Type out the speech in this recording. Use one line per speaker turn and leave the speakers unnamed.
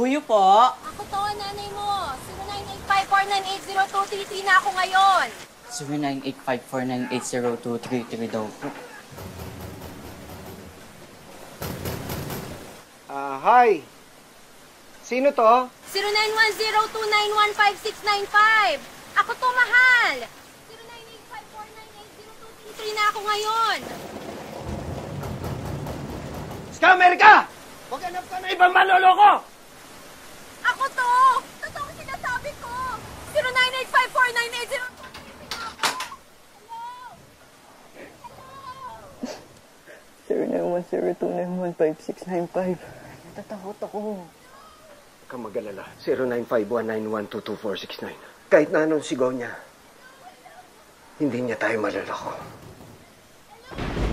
Kuya po?
Ako to, nanay mo. 0985-498-0233 na ako ngayon.
0985-498-0233 daw po.
Hi. Sino to?
0910-291-5695. Ako to, mahal. 0985-498-0233 na ako ngayon.
Scammer ka! Huwag hanap ka na ibang maloloko!
Ako to! Totoo ang sinasabi ko! 0985-498-0233 na ako! Hello!
0910-291-5695. Natatakot ako.
Huwag kang mag-alala. 0951912249. Kahit na anong sigaw niya, hindi niya tayo maloloko.